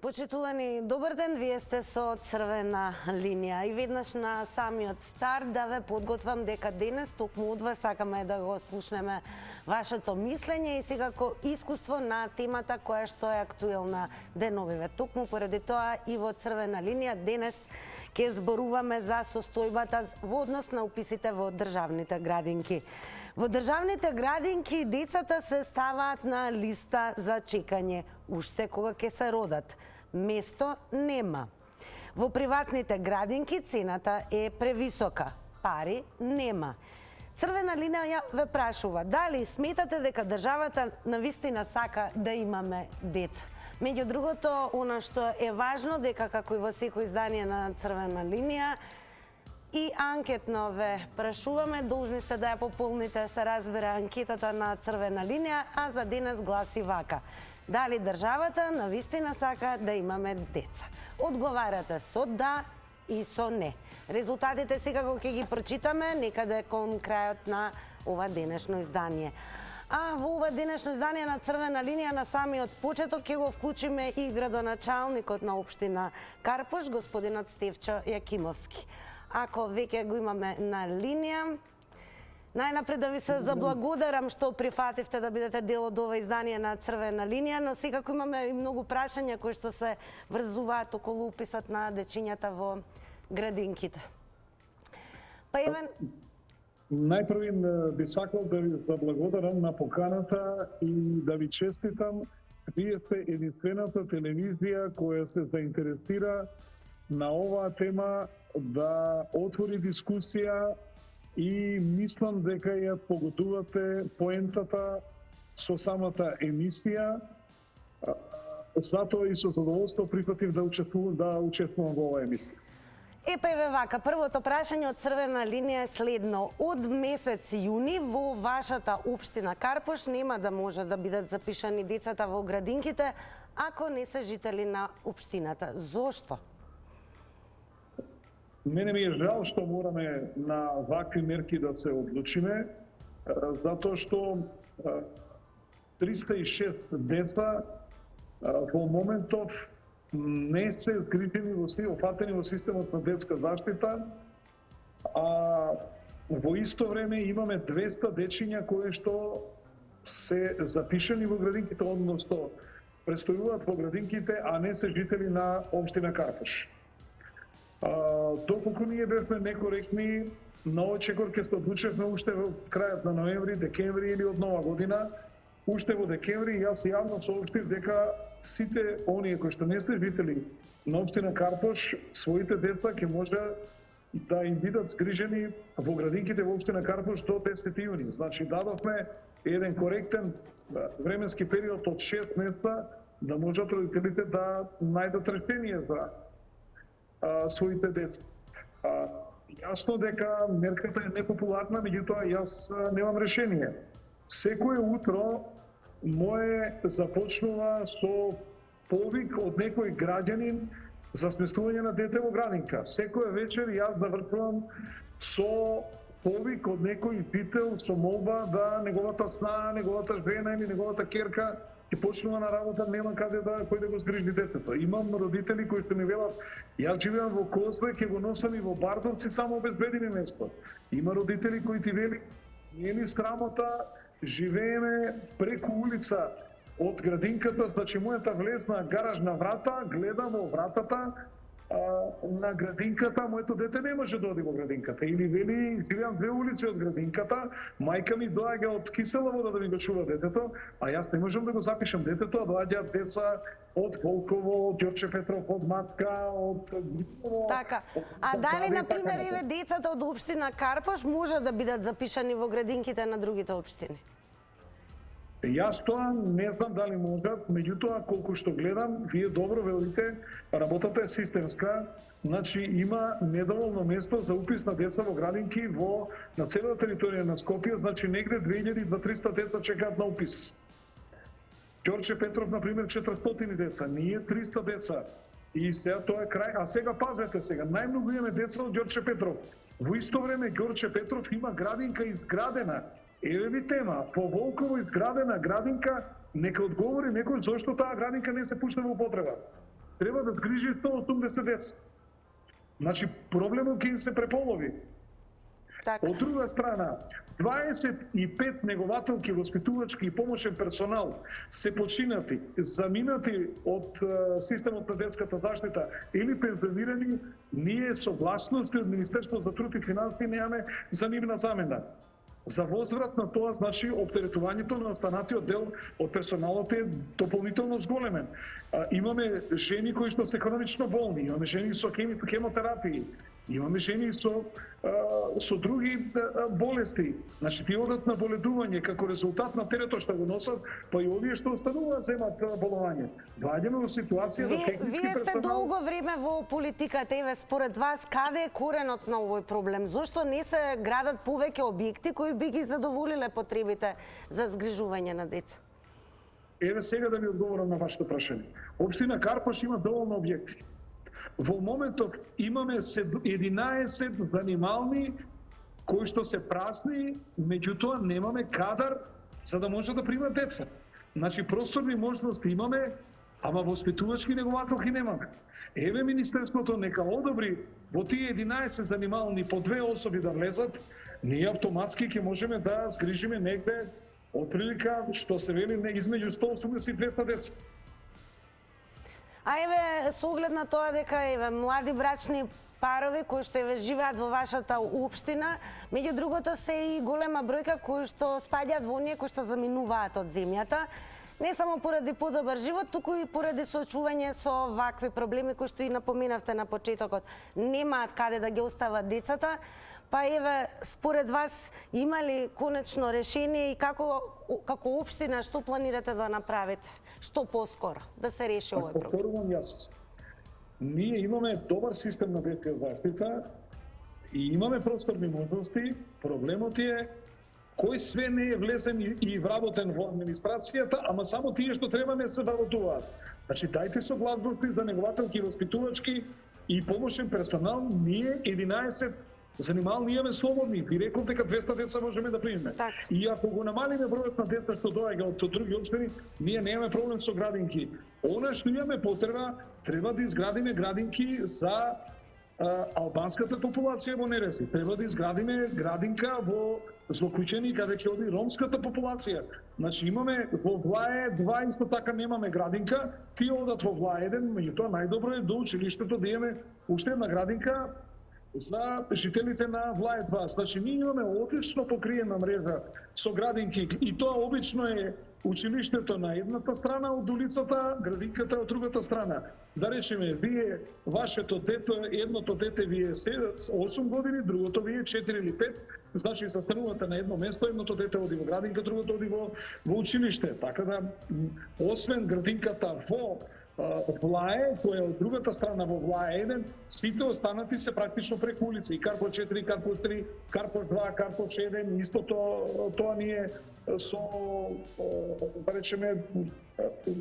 Почитувани, добар ден, вие сте со Црвена линија и веднаш на самиот старт да ве подготвам дека денес токму од вас сакаме да го слушнеме вашето мислење и секако искуство на темата која што е актуелна деновиве. Токму поради тоа и во Црвена линија денес ќе зборуваме за состојбата во однос на уписите во државните градинки. Во државните градинки децата се ставаат на листа за чекање уште кога ќе се родат. Место нема. Во приватните градинки цената е превисока. Пари нема. Црвена линија ве прашува дали сметате дека државата навистина сака да имаме деца. Меѓу другото, она што е важно дека како и во секој издание на Црвена линија и анкетно ве прашуваме, должни сте да ја пополните, се разбира анкетата на Црвена линија, а за денес гласи вака: дали државата навистина сака да имаме деца? Одговарате со да и со не. Резултатите секако ќе ги прочитаме некаде кон крајот на ова денешно издание. А во ова денешно издание на Црвена линија на самиот почеток ќе го вклучиме и градоначалникот на општина Карпош, господинот Стефчо Јакимовски. Ако веќе го имаме на линија, најнапред да ви се заблагодарам што прифативте да бидете дел од ова издание на Црвена линија, но секако имаме и многу прашања кои што се врзуваат околу уписот на дечињата во градинките. Па Иван, најпрви би сакал да ви заблагодарам на поканата и да ви честитам. Вие сте единствената телевизија која се заинтересира на оваа тема да отвори дискусија и мислам дека ја погодувате поентата со самата емисија. Затоа и со задоволство прифатив да учествувам во оваа емисија. Епа еве вака, првото прашање од Црвена линија е следно. Од месец јуни во вашата општина Карпош нема да може да бидат запишани децата во градинките ако не се жители на општината. Зошто? Мене ми е жал што мораме на вакви мерки да се одлучиме, затоа што 306 деца во моментов не се згрижени офатени во системот на детска заштита, а во исто време имаме 200 дечиња кои што се запишани во градинките, односно престојуваат во градинките, а не се жители на општина Карпош. Доколку ние бевме некоректни, на овој чекор ќе се одлучевме уште во крајот на ноември, декември или од нова година. Уште во декември јас јавно соопштив дека сите оние кои што не се жители на општина Карпош, своите деца ќе може да им бидат згрижени во градинките во општина Карпош до 10 јуни. Значи дадовме еден коректен временски период од 6 месеца да можат родителите да најдат решение за своите деца. Јасно дека мерката е непопуларна, меѓутоа јас немам решение. Секое утро мое започнува со повик од некој граѓанин за сместување на дете во градинка. Секоја вечер јас завршувам со повик од некој пител со молба да неговата снага, неговата жена или неговата керка и почнува на работа, нема каде кој да го згрижи детето. Имам родители кои што ми велат: јас живеам во Козле, ќе го носам и во Бардовци, само обезбеди ми место. Има родители кои ти вели: не ни срамота, живееме преку улица од градинката, значи мојата влезна гаражна врата, гледам во вратата на градинката, моето дете не може да оди во градинката. Или вели: живеам 2 улици од градинката, мајка ми доаѓа од Кисела Вода да ми го чува детето, а јас не можам да го запишам детето, а доаѓаат деца од Волково, од Ѓорче Петров, од Матка, од Грибово. Така. А дали, например, еве децата од општина Карпош може да бидат запишани во градинките на другите општини? Јас тоа не знам дали можат, меѓутоа колку што гледам, вие добро велите, работата е системска, значи има недоволно место за упис на деца во градинки на целата територија на Скопје, значи негде 2300 деца чекаат на упис. Ѓорче Петров, например, 400 деца, ние 300 деца. И сега тоа е крај, а сега пазете сега, најмногу имаме деца од Ѓорче Петров. Во исто време Ѓорче Петров има градинка изградена. Еве ви тема, во Волково изградена градинка, нека одговори некој зошто таа градинка не се пушта во употреба. треба да згрижи 180 деца. Значи проблемот ќе им се преполови. Така. Од друга страна, 25 негователки, воспитувачки и помошен персонал се починати, заминати од системот на детската заштита или пензионирани, ние согласности од Министерството за труд и финансии немаме за нивна замена. За возврат на тоа, значи, оптеретувањето на останатиот дел од персоналот е дополнително зголемен. Имаме жени кои што се хронично болни, имаме жени со хемотерапии, имаме жени со други болести. Значи, тие одат на боледување како резултат на теретот што го носат, па и овие што остануваат земат болување. Доаѓаме во ситуација да технички персонал... Вие сте долго време во политиката, еве, според вас, каде е коренот на овој проблем? Зошто не се градат повеќе објекти кои би ги задоволиле потребите за згрижување на деца? Еве сега да ви одговорам на вашето прашање. Општина Карпош има доволно објекти. Во моментот имаме 11 занимални кои што се празни, меѓутоа немаме кадар за да може да примат деца. Значи просторни можности имаме, ама воспитувачки негователки немаме. Еве Министерството нека одобри во тие 11 занимални по 2 особи да влезат, ние автоматски ќе можеме да згрижиме негде отприлика што се вели измеѓу 180 и 200 деца. А еве, со оглед на тоа дека еве млади брачни парови кои што еве живеат во вашата општина, меѓу другото се и голема бројка кои што спаѓаат во оние кои што заминуваат од земјата, не само поради подобар живот, туку и поради соочување со вакви проблеми кои што и напоменавте на почетокот. Немаат каде да ги остават децата. Па еве, според вас има ли конечно решение и како општина што планирате да направите? Што поскоро да се реши овој проблем? Повторувам јас. Ние имаме добар систем на детска заштита и имаме просторни можности. Проблемот е кој све не е влезен и вработен во администрацијата, ама само тие што треба не се вработуваат. Значи, дајте согласности за негователки, воспитувачки и помошен персонал. Ние 11 занимални имаме слободни. Ви реков дека 200 деца можеме да примеме. И ако го намалиме бројот на деца што доаѓа од други општини, ние немаме проблем со градинки. Она што имаме потреба, треба да изградиме градинки за албанската популација во Нерези. Треба да изградиме градинка во Злокучени, каде ќе оди ромската популација. Значи имаме во Влае 2 исто така немаме градинка, тие одат во Влае 1, меѓутоа најдобро е до училиштето да имаме уште една градинка за жителите на Влае 2. Значи, ние имаме одлично покриена мрежа со градинки и тоа обично е училиштето на едната страна од улицата, градинката од другата страна. Да речеме, вие, вашето дете, едното дете ви е 8 години, другото ви е 4 или 5, значи се станувате на едно место, едното дете оди во градинка, другото оди во училиште. Така да, освен градинката во Влае, која е од другата страна во Влае 1, сите останати се практично преку улица. И Карпош 4, Карпош 3, Карпош 2, Карпош 1, исто тоа ние со, да речеме,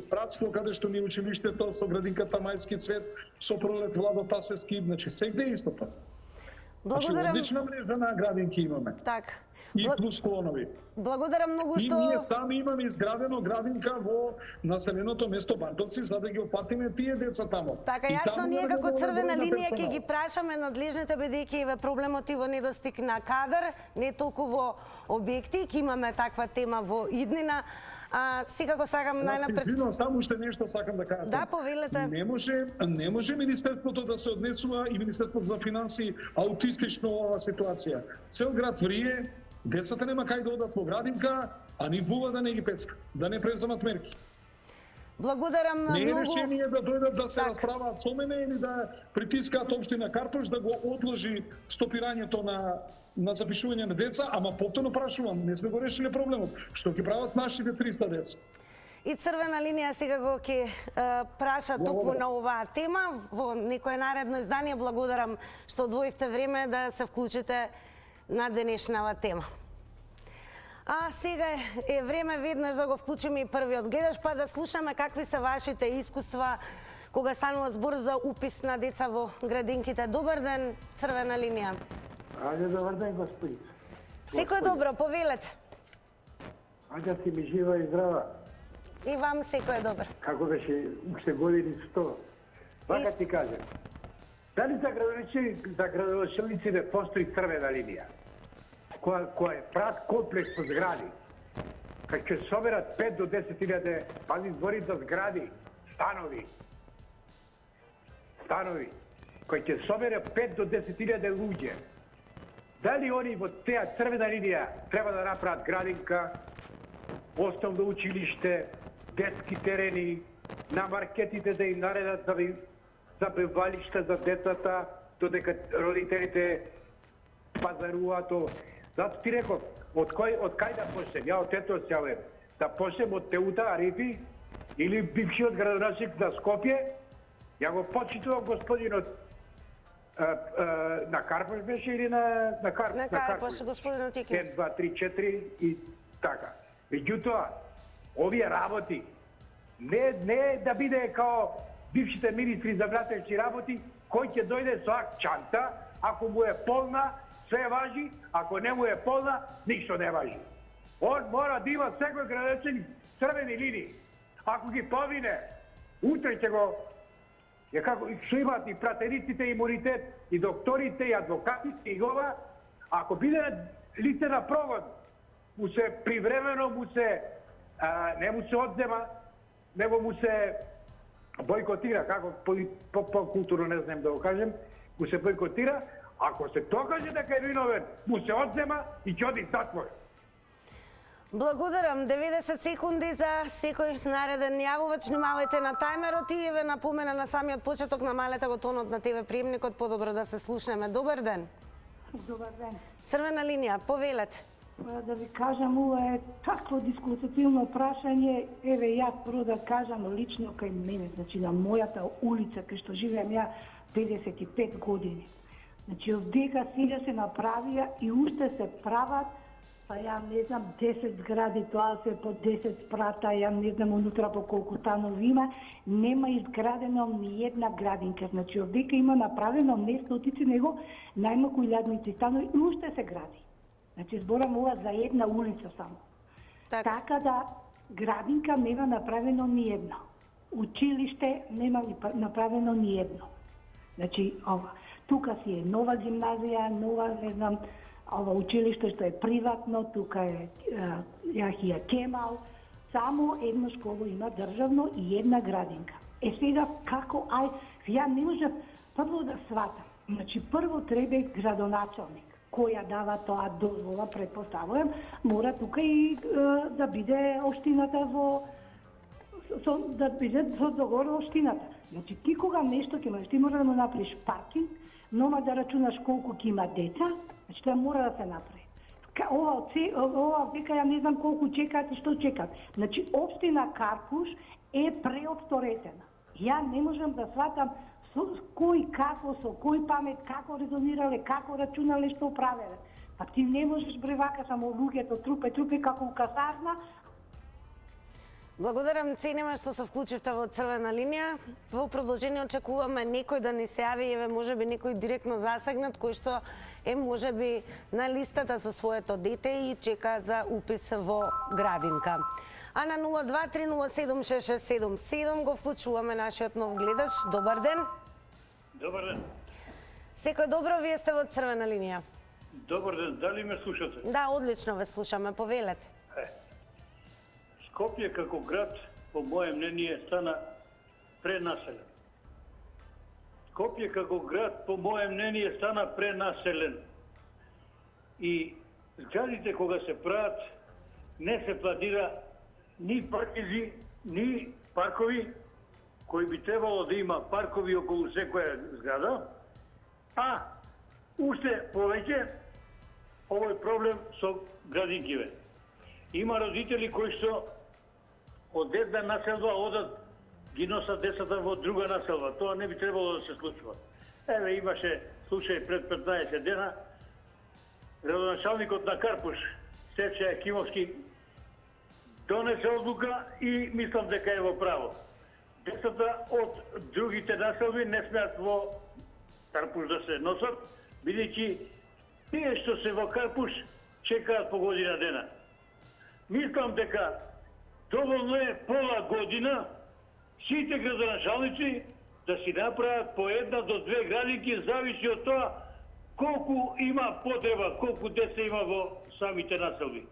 братство, каде што ни училиштето, со градинката Мајски цвет, со Пролет Владо Тасевски, значи сегде е истото. Значи, одлична мрежа на градинки имаме. Така. И плюс клонови. Благодарам многу што... И ние сами имаме изградено градинка во населеното место Бардовци, за да ги опатиме тие деца тамо. Така, јасно, ние како црвена линија ќе ги прашаме надлежните, бидејќи еве проблемот и во недостиг на кадар, не толку во објекти, ќе имаме таква тема во иднина. Секако сакам најнапред... Извинувам, само уште нешто сакам да кажам. Да, повелете. Не може Министерството да се однесува и Министерството за финансии аутистично во оваа ситуација. Цел град врие, децата нема кај да одат во градинка, а ни вува да не ги пецка, да не преземат мерки. Благодарам многу. Не е решение да дојдат да се расправаат со мене или да притискаат општина Карпош да го одложи стопирањето на запишување на деца, ама повторно прашувам, не сме го решиле проблемот. Што ќе прават нашите 300 деца? И црвена линија секако ќе праша токму на оваа тема во некое наредно издание. Благодарам што одвоивте време да се вклучите на денешнава тема. А сега е време веднаш да го вклучиме и првиот гледаш, па да слушаме какви се вашите искуства кога станува збор за упис на деца во градинките. Добар ден, црвена линија. Ајде, добар ден, господи. Секој добро, повелете. Ајде си ми жива и здрава. И вам секој добро. Како беше уште години 100? Вака ти кажем. Дали за градоначалниците постои црвена линија, која прават комплекс со згради, кај ќе соберат 5 до 10.000, пази збори за згради, станови, кој ќе собере 5 до 10.000 луѓе. Дали они во теа црвена линија треба да направат градинка, основно училиште, детски терени, на маркетите да им наредат за бивалишта за децата, додека родителите пазаруваат. Затоа ти реков, од кај да почнем? Ја од ето сјавем. Да почнем од Теута Арифи или бившиот градоначелник на Скопје? Ја го почитувам господинот на Карпош беше или на Карпош? На Карпош, господинот Икимс. 1, 2, 3, 4 и така. Меѓутоа, овие работи не да биде као бившите министри за внатрешни работи, кој ќе дојде со чанта, ако му е полна, све важи, ако не му е полна, ништо не важи. Он мора да има секој градоначелник црвени линии. Ако ги помине, утре ќе го што имаат и пратениците имунитет, и докторите, и адвокатите, и ова, ако биде лице на прогон, му се привремено, не му се одзема, него му се бойкотира, како по-културно не знам да го кажем, му се бойкотира, ако се докаже дека е виновен, му се одзема и ќе оди затвор. Благодарам. 90 секунди за секој нареден јавувач. Внимавајте на тајмерот и ве напомена на самиот почеток, намалете го тонот на ТВ приемникот, подобро да се слушнеме. Добар ден. Добар ден. Црвена линија, повелете. Да ви кажам, ова е такво дискусативно прашање. Еве, јас прво да кажам лично кај мене, значи на мојата улица, кај што живеам ја 55 години. Значи, овдека сега се направија и уште се прават, па ја не знам, 10 згради, тоа се по 10 спрата, ја не знам унутра по колку станови има, нема изградено ни една градинка. Значи, овдека има направено не стотици, него најмалку 1000 станови и уште се гради. Значи, зборам ова за една улица само. Така да, градинка нема направено ни едно. Училиште нема направено ни едно. Значи, ова. Тука си е нова гимназија, нова, не знам, ова училиште што е приватно, тука е Јахија Кемал, само едно школо има државно и една градинка. Сега како, ја не можам прво да сватам. Значи, прво треба градоначалник, која дава тоа дозвола, предпоставувам, мора тука и да биде општината да биде со договор во општината. Значи, ти кога нешто ќе можеш, ти мора да му направиш паркинг, нема да рачунаш колку ќе има деца, значи тоа мора да се направи. Ова века ја не знам колку чекаат и што чекаат. Значи, општина Карпуш е преопсторетена. Ја не можам да сватам кој како, со кој памет, како резонирале, како рачунале, што правеле. Па ти не можеш бревака само луѓето трупе како у касарна. Благодарам, цениме што се вклучивте во црвена линија. Во продолжение очекуваме некој да ни се јави, еве можеби некој директно засегнат кој што е можеби на листата со своето дете и чека за упис во градинка. А на 0230766777 го вклучуваме нашиот нов гледач. Добар ден. Добар ден. Секој добро, вие сте во црвена линија. Добар ден, дали ме слушате? Да, одлично ве слушаме, повелете. Скопје како град, по моје мнение, стана пренаселен. Скопје како град, по моје мнение, стана пренаселен. И зградите кога се прават, не се планира ни паркизи, ни паркови, кои би требало да има паркови околу секоја зграда, а уште повеќе овој проблем со градинкиве. Има родители кои што од една населба одат, ги носат децата во друга населба. Тоа не би требало да се случува. Еве, имаше случај пред 15 дена, градоначалникот на Карпуш, Стефче Јакимовски, донесе одлука и мислам дека е во право. Децата од другите населби не смеат во Карпуш да се носат, бидејќи тие што се во Карпуш чекаат по година дена. Мислам дека доволно е пола година сите градоначалници да си направат по една до две градинки, зависи од тоа колку има потреба, колку деца има во самите населби.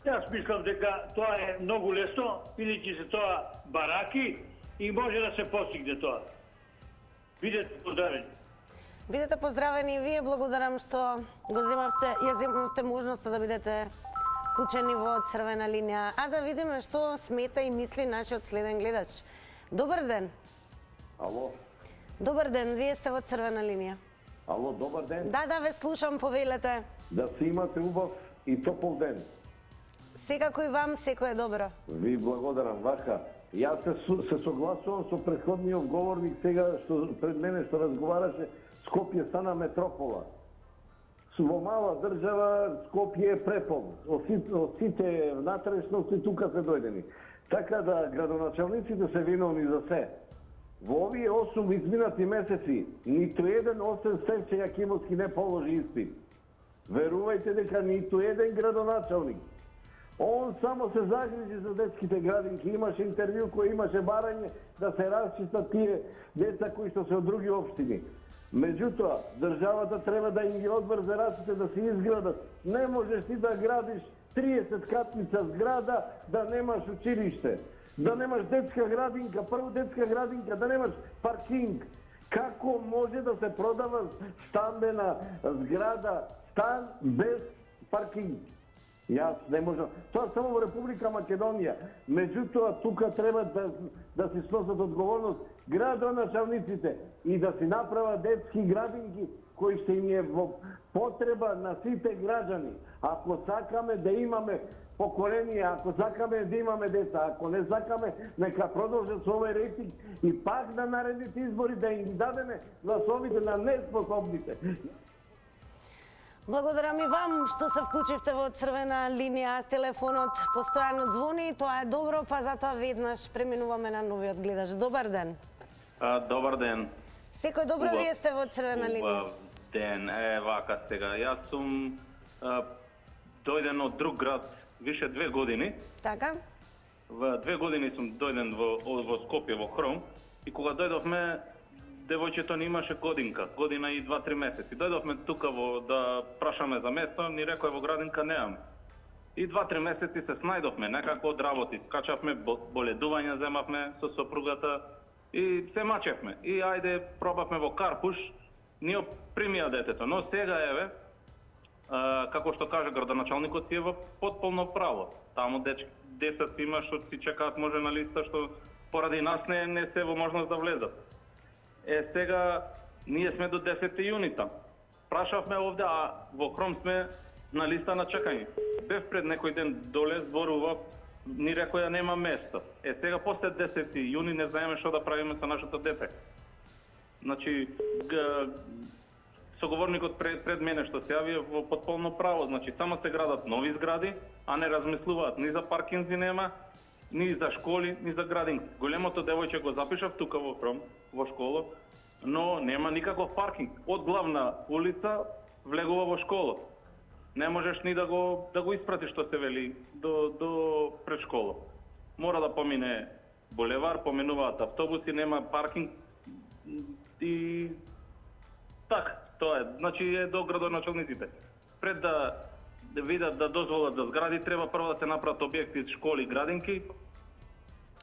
Јас мислам дека тоа е многу лесно, бидејќи се тоа бараки и може да се постигне тоа. Бидете поздравени. Бидете поздравени и вие, благодарам што ја земавте можноста да бидете вклучени во Црвена линија. А да видиме што смета и мисли нашиот следен гледач. Добар ден. Ало? Добар ден, вие сте во Црвена линија. Ало, добар ден. Да, ве слушам, повелете. Да си имате убав и топол ден. Секако и вам, секој е добро. Ви благодарам, вака. Јас се согласувам со претходниот говорник сега што пред мене што разговараше. Скопје стана метропола. Во мала држава Скопје е преполн. Од сите внатрешности тука се дојдени. Така да градоначалниците се виновни за се. Во овие 8 изминати месеци ниту еден освен Стефче Јакимовски не положи испит. Верувајте дека ниту еден градоначалник. Он само се загрижи за детските градинки. Имаше интервју кој имаше барање да се расчистат тие деца кои што се од други општини. Меѓутоа, државата треба да им ги одврзе раците да се изградат. Не можеш ти да градиш 30 катница зграда да немаш училиште, да немаш детска градинка, прво детска градинка, да немаш паркинг. Како може да се продава стамбена зграда, стан без паркинг? Јас не можам. Тоа само во Република Македонија. Меѓутоа, тука треба да си сносат одговорност градоначалниците и да си направат детски градинки кои ще им е во потреба на сите граѓани. Ако сакаме да имаме поколение, ако сакаме да имаме деца, ако не сакаме, нека продолжат со овој рейтинг и пак на наредните избори да им дадеме гласовите на неспособните. Благодарам и вам што се вклучивте во Црвена линија. Телефонот постојано звони, тоа е добро, па затоа веднаш преминуваме на новиот гледач. Добар ден. Добар ден. Секој добро, вие сте во Црвена линија. Убав ден. Вака сега. Јас сум дојден од друг град више 2 години. Така? Во 2 години сум дојден во Скопје, во Хром. И кога дојдовме, девојчето не имаше година и 2-3 месеци. Дојдовме тука да прашаме за место, ни рекој во градинка неам. И 2-3 месеци се снајдовме, некако од работи. Скачавме, боледување земавме со сопругата и се мачевме. И ајде, пробавме во Карпуш, ни примија детето. Но сега еве, како што каже градоначалникот, си е во потполно право. Таму деца има што си чекаат може на листа, што поради нас не се во можност да влезат. Сега, ние сме до 10 јуни там. Прашавме овде, а во Хром сме на листа на чекање. Бев пред некој ден доле, зборува, ни рекоја нема место. Сега, после 10 јуни не знаеме што да правиме со нашето дете. Значи, соговорникот пред мене што се јави во потполно право. Значи, само се градат нови згради, а не размислуваат ни за паркинзи нема, ни за школи, ни за градинг. Големото девојче го запишав тука во Хром, во школа, но нема никаков паркинг. Од главна улица влегува во школа. Не можеш ни да го испратиш, што се вели, до предшкола. Мора да помине булевар, поминуваат автобуси, нема паркинг и така, тоа е. Значи е до градоначалниците. Пред да видат да дозволат за згради, треба прво да се направат објекти, школи, градинки.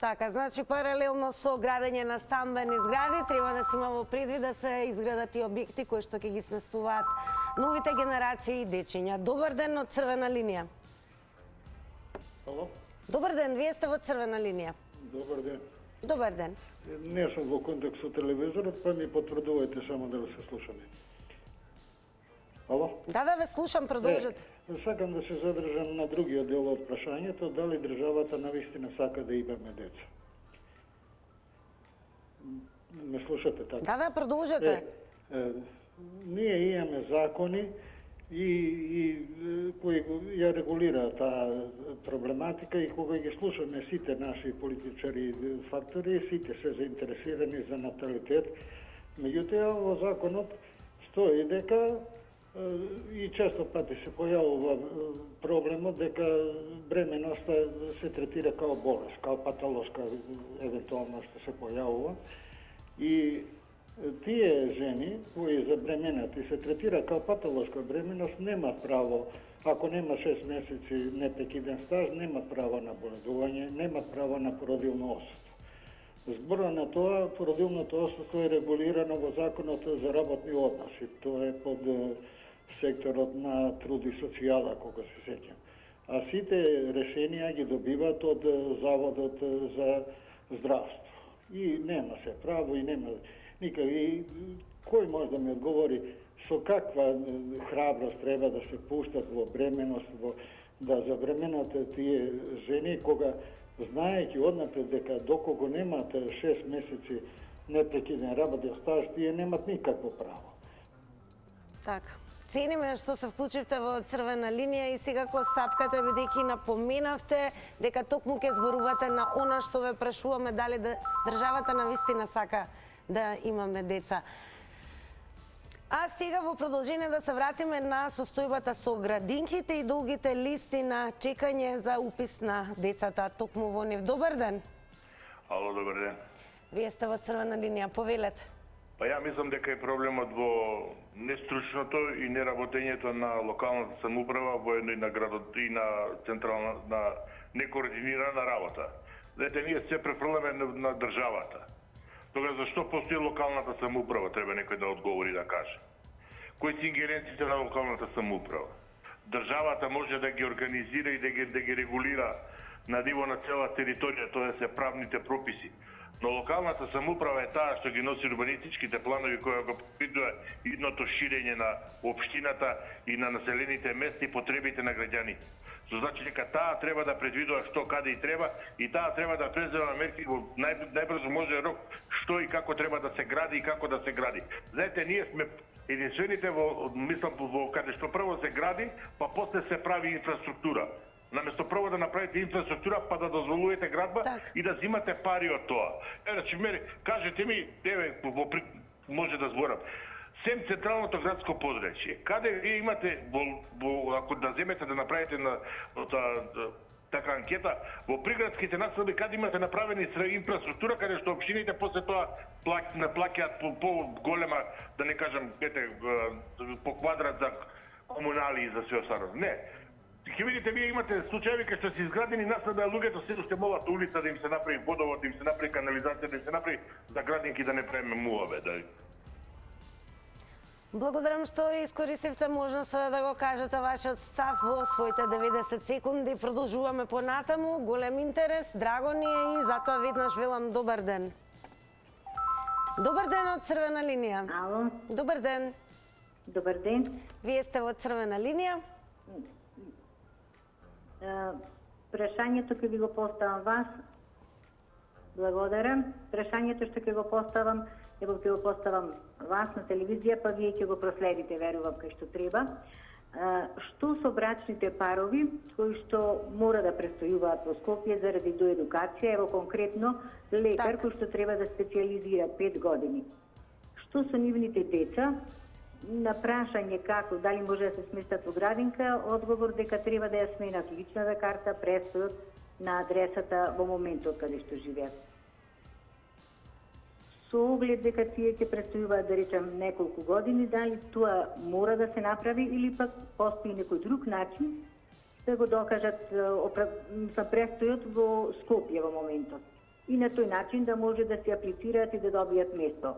Така, значи паралелно со градење на стамбени згради треба да се има во предвид да се изградат и објекти кои што ќе ги сместуваат новите генерации и дечиња. Добар ден од Црвена линија. Ало? Добар ден, вие сте во Црвена линија. Добар ден. Добар ден. Не сум во контакт со телевизорот, па ми потврдувајте само да се слушаме. Ало? Да, ве слушам, продолжете. Сакам да се задржам на другиот дел од прашањето, дали државата навистина сака да имаме деца. Ме слушате така? Да, продолжете. Ние имаме закони и кои ја регулираат таа проблематика и кога ги слушаме сите наши политичари фактори, сите се заинтересирани за наталитет. Меѓутоа, во законот стои дека и често пати се појавува проблемот дека бременоста се третира као болест, као патолошка евентуално што се појавува. И тие жени кои забременат и се третира као патолошка бременост немаат право, ако нема 6 месеци непрекиден стаж, немаат право на боледување, немаат право на породилно отсуство. Збора на тоа, породилното отсуство е регулирано во Законот за работни односи. Тоа е под секторот на труд и социјала, кога се сеќам. А сите решенија ги добиваат од Заводот за здравство. И нема се право, и нема никак. И кој може да ми одговори со каква храброст треба да се пуштат во бременост, да забременат тие жени, кога знаејќи однапред дека докога немаат 6 месеци непрекиден работен стаж, тие немаат никакво право. Така. Цениме што се вклучивте во црвена линија и сега кога стапкате, бидејќи напоменавте дека токму ќе зборувате на она што ве прашуваме, дали државата навистина сака да имаме деца. А сега во продолжение да се вратиме на состојбата со градинките и долгите листи на чекање за упис на децата токму во нив. Добар ден. Ало, добар ден. Вие сте во црвена линија, повелете. Па ја мислам дека е проблемот во нестручното и неработењето на локалната самоуправа воедно и на градот и на централна на некоординирана работа. Знаете, ние се префрламе на државата. Тога зашто постои локалната самоуправа, треба некој да одговори да каже. Кои се ингеренциите на локалната самоуправа? Државата може да ги организира и да ги регулира на ниво на цела територија, тоа се правните прописи. Но локалната самоуправа е таа што ги носи урбанистичките планови која го предвидува идното ширење на општината и на населените места и потребите на граѓаните. Што значи дека таа треба да предвидува што, каде и треба, и таа треба да презема мерки во најбрзо може рок што и како треба да се гради и како да се гради. Знаете, ние сме единствените мислам во каде што прво се гради, па после се прави инфраструктура. Наместо прво да направите инфраструктура, па да дозволувате градба и да земате пари од тоа. Значи, кажете ми, може да зборам, сем централното градско подречје, каде вие имате, ако да земете да направите на така анкета, во приградските населби, каде имате направени инфраструктура, каде што општините после тоа плаќаат по голема, да не кажам, по квадрат за комунали и за све останало. Не. Ќе видите, вие имате случаи кај што се изградени населби, а луѓето се уште молат улица да им се направи водовод, да им се направи канализација, да им се направи за градинки да не правиме муаве. Благодарам што искористивте можноста да го кажете вашиот став во своите 90 секунди. Продолжуваме понатаму. Голем интерес, драго ни е и затоа веднаш велам добар ден. Добар ден од црвена линија. Ало. Добар ден. Добар ден. Вие сте во црвена линија. Прашањето ќе ви го поставам вас. Благодарам. Прашањето што ќе го поставам, ќе го поставам вас на телевизија, па вие ќе го проследите, верувам, кај што треба. Што со брачните парови кои што мора да престојуваат во Скопје заради доедукација, ево конкретно лекар кој што треба да специјализира 5 години. Што со нивните деца? На прашање како, дали може да се сместат во градинка, одговор дека треба да ја сменат личната карта, престојот на адресата во моментот каде што живеат. Со оглед дека тие ќе престојуваат, да речем, неколку години, дали тоа мора да се направи или пак постои некој друг начин да го докажат за престојот во Скопје во моментот. И на тој начин да може да се аплицираат и да добијат место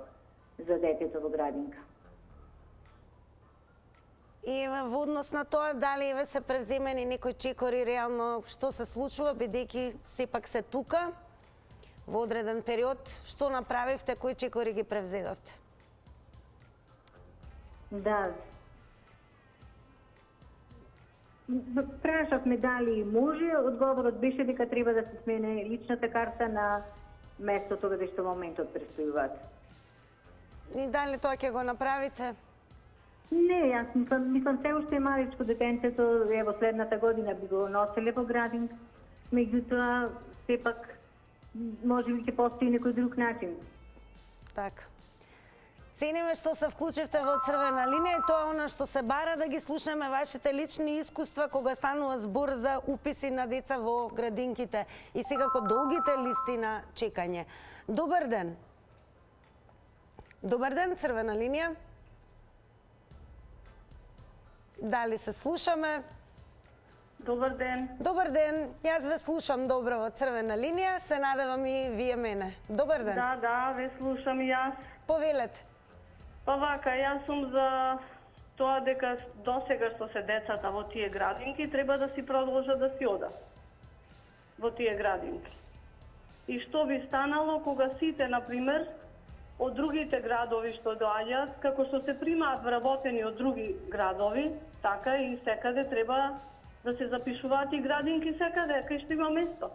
за детето во градинка. И во однос на тоа, дали се превземени некои чекори, реално што се случува, бидејќи сепак се тука во одреден период, што направивте, кои чекори ги превзедовте? Да. Прашавме дали може, одговорот беше дека треба да се смени личната карта на местото каде што моментот престојуваат. И дали тоа ќе го направите? Не, јас мислам се уште маличко детенцето, ево следната година би го носеле во градин, меѓутоа сепак може би ќе постои некој друг начин. Така. Цениме што се вклучивте во црвена линија и тоа е она што се бара, да ги слушнеме вашите лични искуства кога станува збор за уписи на деца во градинките и секако долгите листи на чекање. Добар ден. Добар ден, црвена линија. Дали се слушаме? Добар ден. Добар ден, јас ве слушам добро во црвена линија, се надевам и вие мене. Добар ден. Да, ве слушам и јас. Повелете. Па вака, јас сум за тоа дека досега што се децата во тие градинки треба да си продолжат да си одат во тие градинки. И што би станало кога сите, например, од другите градови што доаѓаат, како што се примаат вработени од други градови, така и секаде треба да се запишуваат и градинки секаде, кај што има место.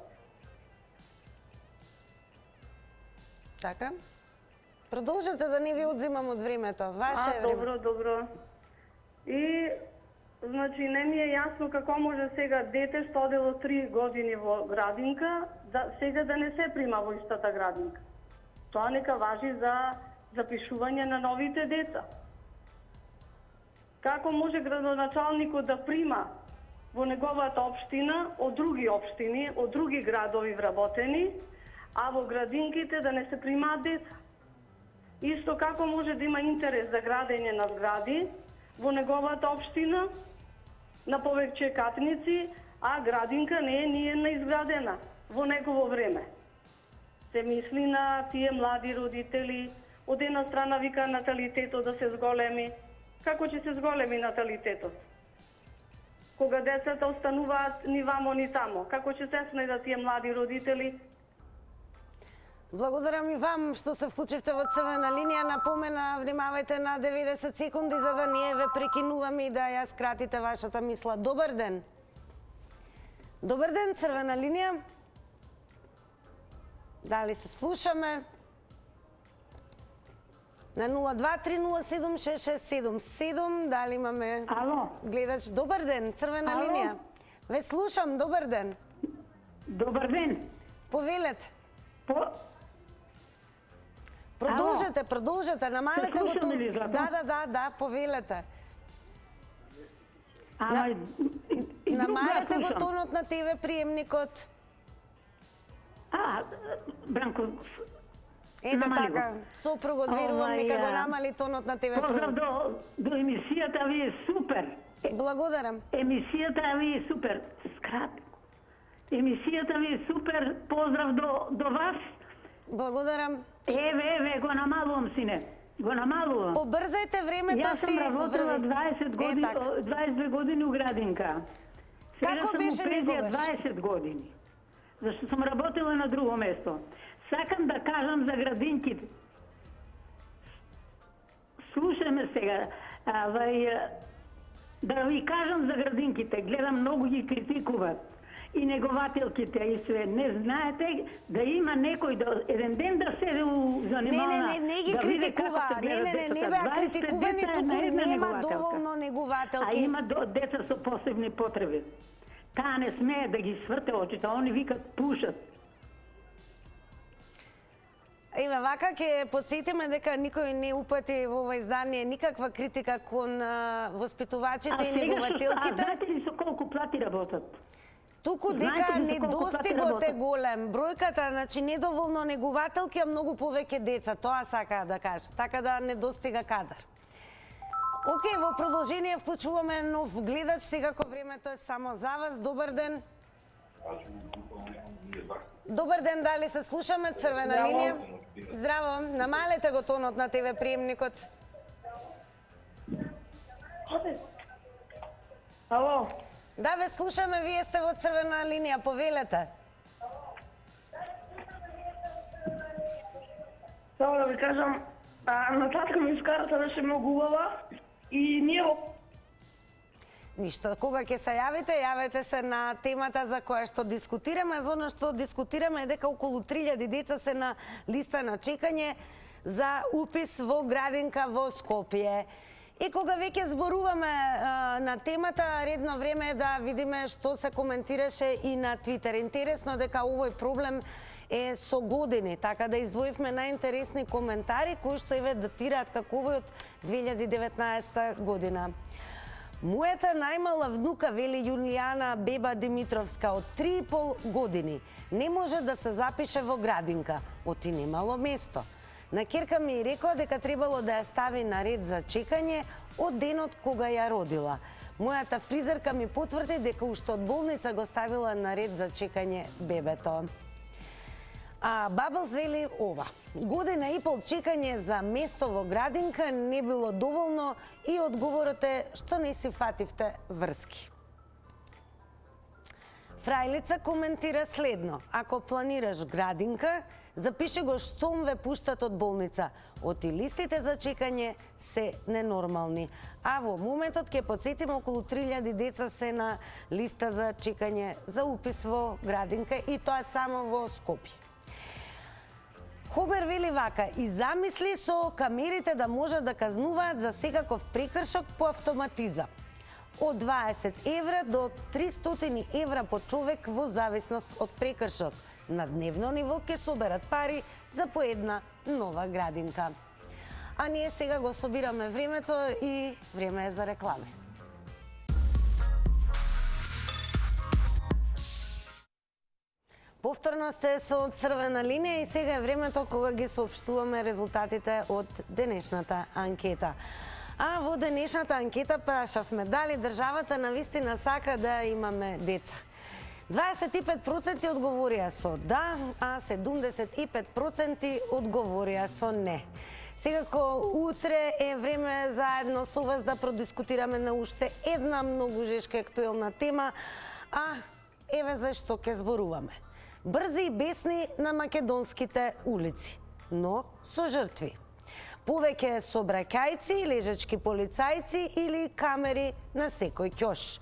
Така? Продолжете да не ви одзимам од времето. Ваше е време. Добро. И, значи, не ми е јасно како може сега дете што одело 3 години во градинка, сега да не се прима во истата градинка. Тоа нека важи за запишување на новите деца. Како може градоначалникот да прима во неговата општина од други општини, од други градови вработени, а во градинките да не се примаат деца? Исто како може да има интерес за градење на згради во неговата општина, на повеќе катници, а градинка не е ниедна изградена во негово време. Се мисли на тие млади родители, од една страна вика наталитетот да се зголеми. Како ќе се зголеми наталитетот? Кога децата остануваат ни вамо ни тамо, како ќе се снајдат тие млади родители? Благодарам и вам што се вклучивте во црвена линија. Напомена, внимавајте на 90 секунди за да не ве прекинуваме и да ја скратите вашата мисла. Добар ден. Добар ден, црвена линија. Дали се слушаме? На 023076677, дали имаме гледач? Добар ден, црвена линија. Ве слушам, добар ден. Добар ден. Повелете. Продолжете, намалете го тон. Да, повелете. Намалете го тонот на ТВ приемникот. Бранко, ете така, сопругот верувам нека го намали тонот на ТВ приемникот. Поздрав до емисијата ви е супер. Благодарам. Емисијата ви е супер. Скратко. Емисијата ви е супер. Поздрав до вас. Благодарам. Еве, го намалувам, сине. Го намалувам. Побрзајте времето си. Јас сум работела 22 години у градинка. Како беше негогаш? 20 години. Зашто сум работела на друго место. Сакам да кажам за градинките. Слушаме сега. Да ви кажам за градинките. Гледам, многу ги критикуват. И негователките и све. Не знаете да има некој еден ден да седе у занимална. Не ги критикува. Не беа критикувани, туку нема доволно негователки. А има деца со посебни потреби. Таа не смее да ги сврте очите, они викат пушат. Еве, вака ќе подсетиме дека никој не упати во ова издание никаква критика кон воспитувачите и негователките. Знаете ли со колку плати работат? Туку дека недостигот е голем. Бројката, значи недоволно негователки, а многу повеќе деца. Тоа сака да каже. Така да не достига кадар. Океј, во продолжение вклучуваме нов гледач, секако времето е само за вас. Добар ден. Добар ден, дали се слушаме? Црвена линија. Здраво, намалете го тонот на ТВ приемникот. Ало. Да, ве слушаме, вие сте во црвена линија, повелете. Само да ви кажам, на татка ми искарата беше многу убава и ние Ништо, кога ќе се јавите, јавете се на темата за која што дискутираме. За она што дискутираме е дека околу 3000 деца се на листа на чекање за упис во градинка во Скопје. И кога веќе зборуваме на темата, редно време е да видиме што се коментираше и на Твитер. Интересно дека овој проблем е со години, така да издвоивме најинтересни коментари кои што еве датираат како овој од 2019 година. Мојата најмала внука, вели Јулијана Беба Димитровска, од 3,5 години, не може да се запише во градинка, оти немало место. На ќерка ми рекоа дека требало да ја стави на ред за чекање од денот кога ја родила. Мојата фризерка ми потврди дека уште од болница го ставила на ред за чекање бебето. А Баблс вели ова: година и пол чекање за место во градинка не било доволно и одговорот е што не си фативте врски. Фрајлица коментира следно: ако планираш градинка, запиши го штом ве пуштат од болница. Оти листите за чекање се ненормални. А во моментот ќе потсетим околу 3000 деца се на листа за чекање за упис во градинка и тоа само во Скопје. Хобер вели вака: и замисли со камерите да можат да казнуваат за секаков прекршок по автоматизам. Од 20 евра до 300 евра по човек во зависност од прекршок. На дневно ниво ќе соберат пари за по една нова градинка. А ние сега го собираме времето и време е за реклами. Повторно сте со Црвена линија и сега е времето кога ги соопштуваме резултатите од денешната анкета. А во денешната анкета прашавме дали државата навистина сака да имаме деца. 25% одговорија со да, а 75% одговорија со не. Секако утре е време заедно со вас да продискутираме на уште една многу жешка актуелна тема, а еве за што ќе зборуваме. Брзи и бесни на македонските улици, но со жртви. Повеќе сообраќајци, лежачки полицајци или камери на секој ќош.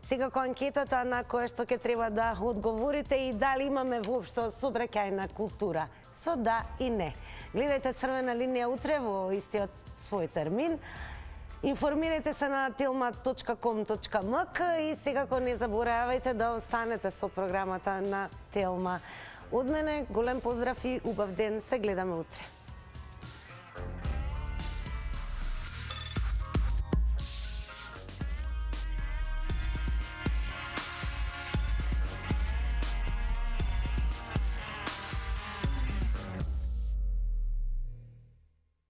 Секако анкетата на која што ќе треба да одговорите и дали имаме воопшто сообраќајна култура. Со да и не. Гледајте Црвена линија утре во истиот свој термин. Информирајте се на telma.com.mk и секако не заборавајте да останете со програмата на Телма. Од мене голем поздрав и убав ден, се гледаме утре.